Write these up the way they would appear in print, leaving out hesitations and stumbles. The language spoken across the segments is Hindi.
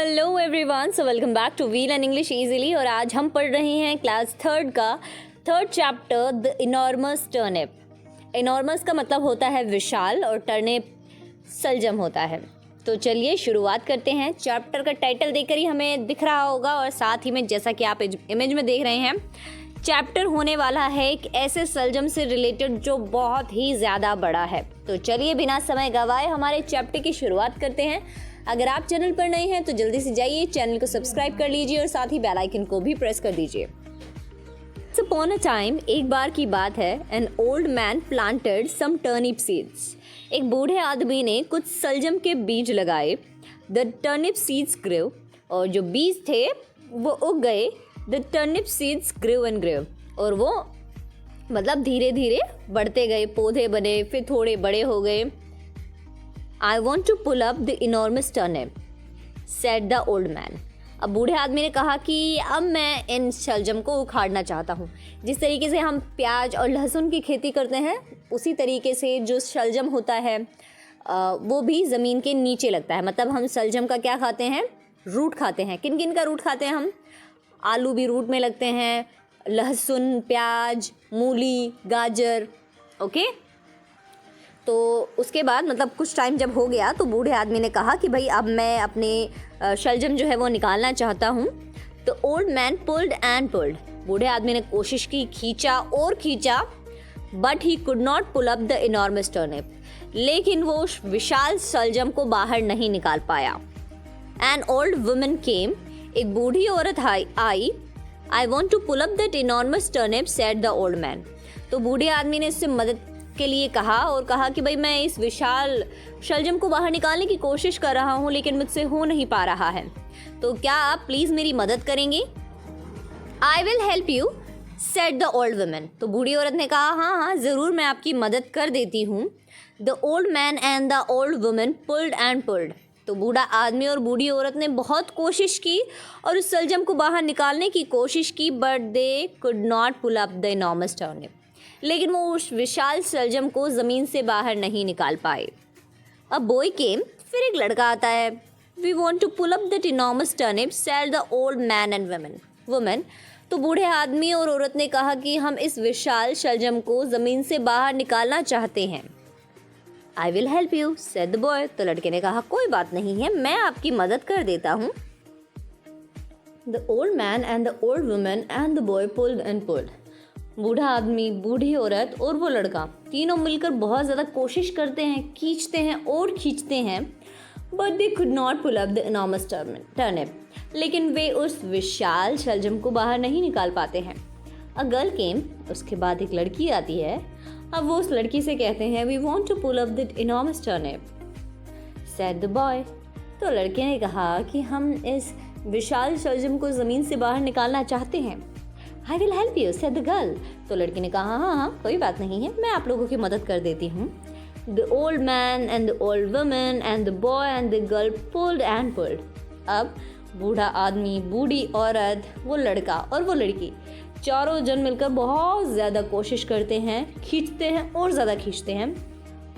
Hello everyone, so welcome back to we learn English easily. और आज हम पढ़ रहे हैं क्लास थर्ड का third chapter the enormous turnip. Enormous का मतलब होता है विशाल और टर्निप सलजम होता है। तो चलिए शुरुआत करते हैं। चैप्टर का टाइटल देखकर ही हमें दिख रहा होगा और साथ ही में जैसा कि आप इमेज में देख रहे हैं, चैप्टर होने वाला है एक ऐसे सलजम से रिलेटेड जो बहुत ही ज़्यादा बड़ा है। तो चलिए बिना समय गवाए हमारे चैप्टर की शुरुआत करते हैं। अगर आप चैनल पर नए हैं तो जल्दी से जाइए, चैनल को सब्सक्राइब कर लीजिए और साथ ही बेल आइकन को भी प्रेस कर दीजिए। अपॉन अ टाइम, एक बार की बात है, an old man planted some turnip seeds. एक बूढ़े आदमी ने कुछ सलजम के बीज लगाए। द टर्निप सीड्स ग्रेव, और जो बीज थे वो उग गए। The turnip seeds grew and grew, और वो मतलब धीरे धीरे बढ़ते गए, पौधे बने, फिर थोड़े बड़े हो गए। I want to pull up the enormous turnip, said the old man. अब बूढ़े आदमी ने कहा कि अब मैं इन शलजम को उखाड़ना चाहता हूँ। जिस तरीके से हम प्याज और लहसुन की खेती करते हैं, उसी तरीके से जो शलजम होता है वो भी ज़मीन के नीचे लगता है। मतलब हम शलजम का क्या खाते हैं? रूट खाते हैं। किन किन का रूट खाते हैं हम? आलू भी रूट में लगते हैं, लहसुन, प्याज, मूली, गाजर। ओके, तो उसके बाद मतलब कुछ टाइम जब हो गया तो बूढ़े आदमी ने कहा कि भाई अब मैं अपने शलजम जो है वो निकालना चाहता हूँ। तो old man pulled and pulled, बूढ़े आदमी ने कोशिश की, खींचा और खींचा, but he could not pull up the enormous turnip, लेकिन वो उस विशाल शलजम को बाहर नहीं निकाल पाया। एन ओल्ड वुमन केम, एक बूढ़ी औरत आई। I want to pull up that enormous turnip, said the old man. तो बूढ़े आदमी ने उससे मदद के लिए कहा और कहा कि भाई मैं इस विशाल शलजम को बाहर निकालने की कोशिश कर रहा हूँ, लेकिन मुझसे हो नहीं पा रहा है। तो क्या आप प्लीज़ मेरी मदद करेंगे? I will help you, said the old woman. तो बूढ़ी औरत ने कहा हाँ हाँ ज़रूर, मैं आपकी मदद कर देती हूँ। The old man and the old woman pulled and pulled. तो बूढ़ा आदमी और बूढ़ी औरत ने बहुत कोशिश की और उस शलजम को बाहर निकालने की कोशिश की, but they could not pull up the enormous turnip, लेकिन वो उस विशाल शलजम को ज़मीन से बाहर नहीं निकाल पाए। अब बॉय केम, फिर एक लड़का आता है। We want to pull up that enormous turnip, said the old man and woman. तो बूढ़े आदमी और औरत ने कहा कि हम इस विशाल शलजम को ज़मीन से बाहर निकालना चाहते हैं। I will help you, said the boy. तो लड़के ने कहा कोई बात नहीं है, मैं आपकी मदद कर देता हूँ। The old man and the old woman and the boy pulled and pulled. बूढ़ा आदमी, बूढ़ी औरत और वो लड़का तीनों मिलकर बहुत ज़्यादा कोशिश करते हैं, खींचते हैं और खींचते हैं, but they could not pull up the enormous turnip, लेकिन वे उस विशाल शलजम को बाहर नहीं निकाल पाते हैं। अ गर्ल केम, उसके बाद एक लड़की आती है। अब वो उस लड़की से कहते हैं we want to pull up the enormous turnip, said the boy. तो लड़के ने कहा कि हम इस विशाल शलजम को ज़मीन से बाहर निकालना चाहते हैं। I will help you, said the girl. तो लड़की ने कहा हाँ हाँ कोई बात नहीं है, मैं आप लोगों की मदद कर देती हूँ। The old man and the old woman and the boy and the girl pulled and pulled. अब बूढ़ा आदमी, बूढ़ी औरत, वो लड़का और वो लड़की, चारों जन मिलकर बहुत ज़्यादा कोशिश करते हैं, खींचते हैं और ज़्यादा खींचते हैं।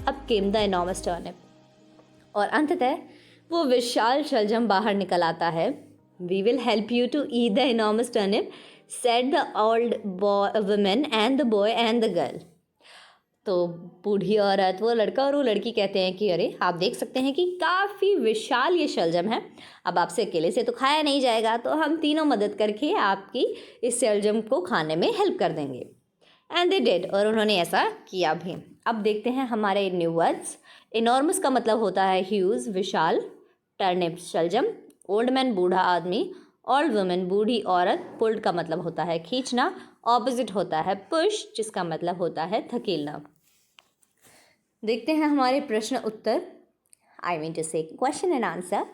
अब came the enormous turnip, और अंततः वो विशाल शलजम बाहर निकल आता है। We will help you to eat the enormous turnip, said the old woman and the boy and the girl. तो बूढ़ी औरत, वो लड़का और वो लड़की कहते हैं कि अरे आप देख सकते हैं कि काफ़ी विशाल ये शलजम है, अब आपसे अकेले से तो खाया नहीं जाएगा, तो हम तीनों मदद करके आपकी इस शलजम को खाने में हेल्प कर देंगे। एंड दे डिड, और उन्होंने ऐसा किया भी। अब देखते हैं हमारे न्यू वर्ड्स। इनॉर्मस का मतलब होता है ह्यूज, विशाल। टर्निप शलजम। ओल्ड मैन बूढ़ा आदमी। ओल्ड वुमेन बूढ़ी औरत। पुल्ड का मतलब होता है खींचना। ऑपोजिट होता है पुश, जिसका मतलब होता है धकेलना। देखते हैं हमारे प्रश्न उत्तर। आई मीन टू से question and answer.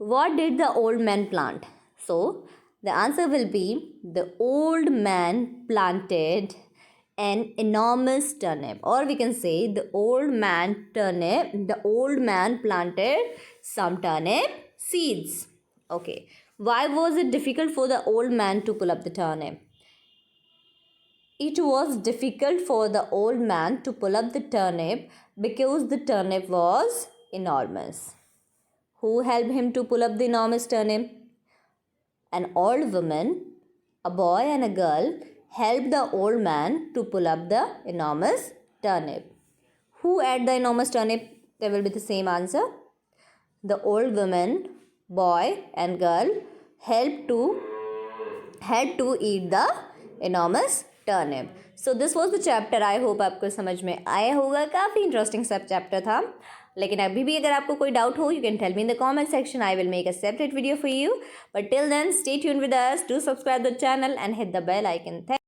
What did the old man plant? So the answer will be the old man planted an enormous turnip, or we can say the old man planted some turnip seeds. Okay, why was it difficult for the old man to pull up the turnip? It was difficult for the old man to pull up the turnip because the turnip was enormous. Who helped him to pull up the enormous turnip? An old woman, a boy and a girl helped the old man to pull up the enormous turnip. Who ate the enormous turnip? There will be the same answer. The old woman, boy and girl had to eat the enormous turnip. So this was the chapter. I hope आपको समझ में आया होगा. काफ़ी इंटरेस्टिंग सब चैप्टर था. लेकिन अभी भी अगर आपको कोई डाउट हो, you can tell me in the comment section. I will make a separate video for you. But till then, stay tuned with us. Do subscribe the channel and hit the bell icon.